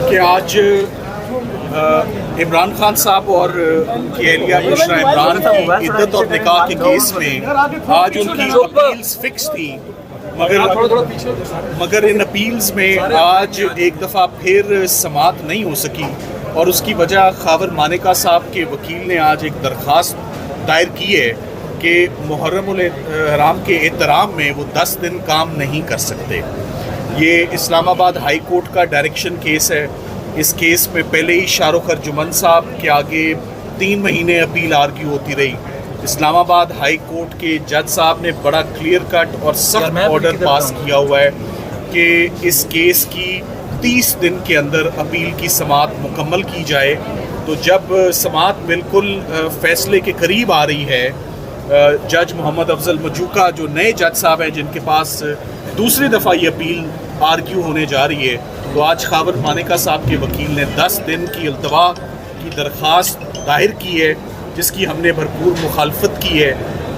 کہ آج عمران خان صاحب اور ان کی اہلیہ بشرا عمران کی عدت اور نکاح کے کیس میں آج ان کی اپیلز فکس تھی، مگر ان اپیلز میں آج ایک دفعہ پھر سماعت نہیں ہو سکی، اور اس کی وجہ خاور مانیکا صاحب کے وکیل نے آج ایک درخواست دائر کی ہے کہ محرم الحرام کے احترام میں وہ 10 دن کام نہیں کر سکتے۔ یہ اسلام آباد ہائی کورٹ کا ڈائریکشن کیس ہے۔ اس کیس میں پہلے ہی شاہ رخ ارجمن صاحب کے آگے 3 مہینے اپیل آرگیو ہوتی رہی۔ اسلام آباد ہائی کورٹ کے جج صاحب نے بڑا کلیئر کٹ اور سخت آرڈر پاس کیا ہوا ہے کہ اس کیس کی 30 دن کے اندر اپیل کی سماعت مکمل کی جائے۔ تو جب سماعت بالکل فیصلے کے قریب آ رہی ہے، جج محمد افضل مجوکا جو نئے جج صاحب ہیں جن کے پاس دوسری دفعہ یہ اپیل آرگیو ہونے جا رہی ہے، تو آج خاور مانیکا صاحب کے وکیل نے 10 دن کی التوا کی درخواست دائر کی ہے، جس کی ہم نے بھرپور مخالفت کی ہے،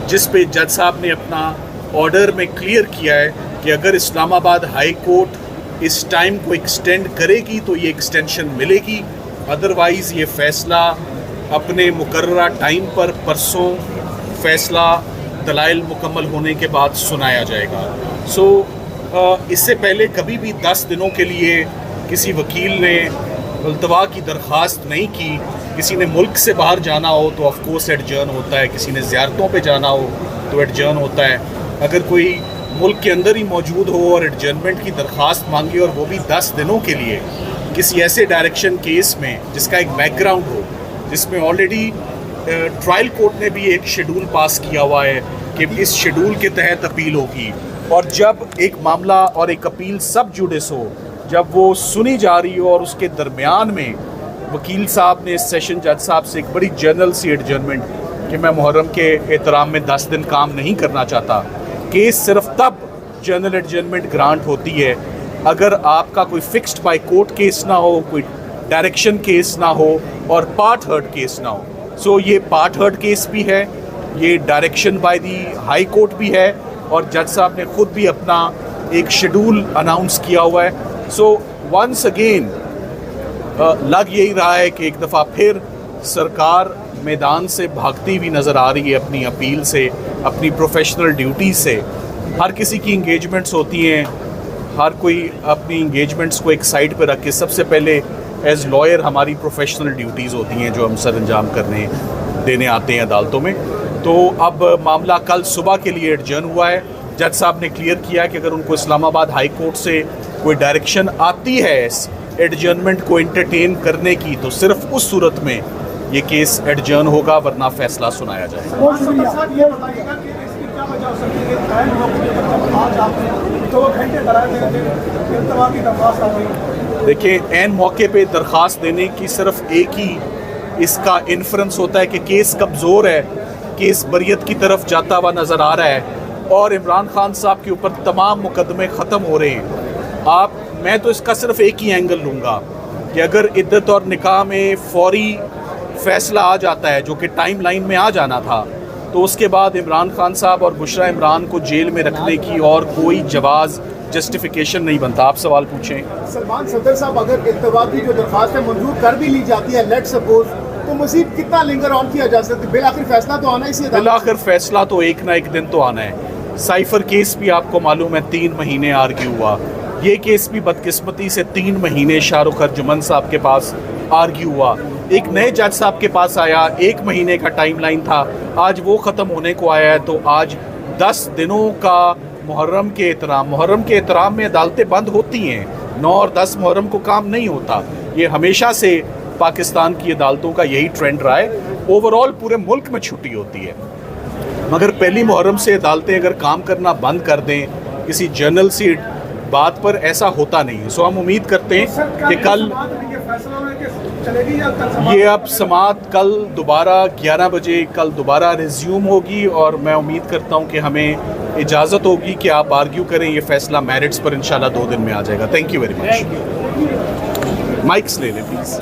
جس پہ جج صاحب نے اپنا آرڈر میں کلیئر کیا ہے کہ اگر اسلام آباد ہائی کورٹ اس ٹائم کو ایکسٹینڈ کرے گی تو یہ ایکسٹینشن ملے گی، ادروائز یہ فیصلہ اپنے مقررہ ٹائم پر پرسوں فیصلہ دلائل مکمل ہونے کے بعد سنایا جائے گا۔ اس سے پہلے کبھی بھی 10 دنوں کے لیے کسی وکیل نے التوا کی درخواست نہیں کی۔ کسی نے ملک سے باہر جانا ہو تو آف کورس ایڈجرن ہوتا ہے، کسی نے زیارتوں پہ جانا ہو تو ایڈجرن ہوتا ہے۔ اگر کوئی ملک کے اندر ہی موجود ہو اور ایڈجرنمنٹ کی درخواست مانگے، اور وہ بھی 10 دنوں کے لیے کسی ایسے ڈائریکشن کیس میں جس کا ایک بیک گراؤنڈ ہو، جس میں آلریڈی ٹرائل کورٹ نے بھی ایک شیڈول پاس کیا ہوا ہے کہ اس شیڈول کے تحت اپیل ہوگی، اور جب ایک معاملہ اور ایک اپیل سب جوڈس ہو، جب وہ سنی جا رہی ہو، اور اس کے درمیان میں وکیل صاحب نے سیشن جج صاحب سے ایک بڑی جنرل سی ایڈجرنمنٹ کہ میں محرم کے احترام میں 10 دن کام نہیں کرنا چاہتا۔ کیس صرف تب جنرل ایڈجرنمنٹ گرانٹ ہوتی ہے اگر آپ کا کوئی فکسڈ بائی کورٹ کیس نہ ہو، کوئی ڈائریکشن کیس نہ ہو، اور پارٹ ہرڈ کیس نہ ہو۔ یہ پارٹ ہرڈ کیس بھی ہے، یہ direction by the high court بھی ہے، اور جج صاحب نے خود بھی اپنا ایک شیڈول اناؤنس کیا ہوا ہے۔ ونس اگین لگ یہی رہا ہے کہ ایک دفعہ پھر سرکار میدان سے بھاگتی ہوئی نظر آ رہی ہے اپنی اپیل سے، اپنی پروفیشنل ڈیوٹی سے۔ ہر کسی کی انگیجمنٹس ہوتی ہیں، ہر کوئی اپنی انگیجمنٹس کو ایک سائڈ پہ رکھ کے سب سے پہلے ایز لائر ہماری پروفیشنل ڈیوٹیز ہوتی ہیں جو ہم سر انجام کرنے دینے آتے ہیں عدالتوں میں۔ تو اب معاملہ کل صبح کے لیے ایڈجرن ہوا ہے۔ جج صاحب نے کلیئر کیا کہ اگر ان کو اسلام آباد ہائی کورٹ سے کوئی ڈائریکشن آتی ہے اس ایڈجرنمنٹ کو انٹرٹین کرنے کی، تو صرف اس صورت میں یہ کیس ایڈجرن ہوگا، ورنہ فیصلہ سنایا جائے گا۔ دیکھیں، عین موقع پہ درخواست دینے کی صرف ایک ہی اس کا انفرنس ہوتا ہے کہ کیس کمزور ہے، کیس بریت کی طرف جاتا ہوا نظر آ رہا ہے، اور عمران خان صاحب کے اوپر تمام مقدمے ختم ہو رہے ہیں۔ میں تو اس کا صرف ایک ہی اینگل لوں گا کہ اگر عدت اور نکاح میں فوری فیصلہ آ جاتا ہے، جو کہ ٹائم لائن میں آ جانا تھا، تو اس کے بعد عمران خان صاحب اور بشرا عمران کو جیل میں رکھنے کی اور کوئی جواز جسٹیفیکیشن نہیں بنتا۔ آپ سوال پوچھیں۔ سلمان صدر صاحب، اگر التوا کی جو درخواست ہے منظور کر بھی لی جاتی ہے، لیٹ سپوز، تو مزید کتنا لنگر آن کیا جا سکتا ہے؟ بالآخر فیصلہ تو آنا ہی، بالآخر فیصلہ تو ایک نہ ایک دن تو آنا ہے۔ سائفر کیس بھی آپ کو معلوم ہے 3 مہینے آرگیو ہوا، یہ کیس بھی بدقسمتی سے 3 مہینے شاہ رخ ارجمن صاحب کے پاس آرگیو ہوا۔ ایک نئے جج صاحب کے پاس آیا، 1 مہینے کا ٹائم لائن تھا، آج وہ ختم ہونے کو آیا ہے۔ تو آج 10 دنوں کا محرم کے احترام میں عدالتیں بند ہوتی ہیں، 9 اور 10 محرم کو کام نہیں ہوتا۔ یہ ہمیشہ سے پاکستان کی عدالتوں کا یہی ٹرینڈ رہا ہے۔ اوورال پورے ملک میں چھٹی ہوتی ہے، مگر پہلی محرم سے عدالتیں اگر کام کرنا بند کر دیں کسی جنرل سی بات پر، ایسا ہوتا نہیں ہے۔ ہم امید کرتے ہیں کہ کل یہ اب سماعت کل دوبارہ 11 بجے کل دوبارہ ریزیوم ہوگی، اور میں امید کرتا ہوں کہ ہمیں اجازت ہوگی کہ آپ آرگیو کریں۔ یہ فیصلہ میرٹس پر انشاءاللہ 2 دن میں آ جائے گا۔ Thank you very much. Mics لے لیں پلیز۔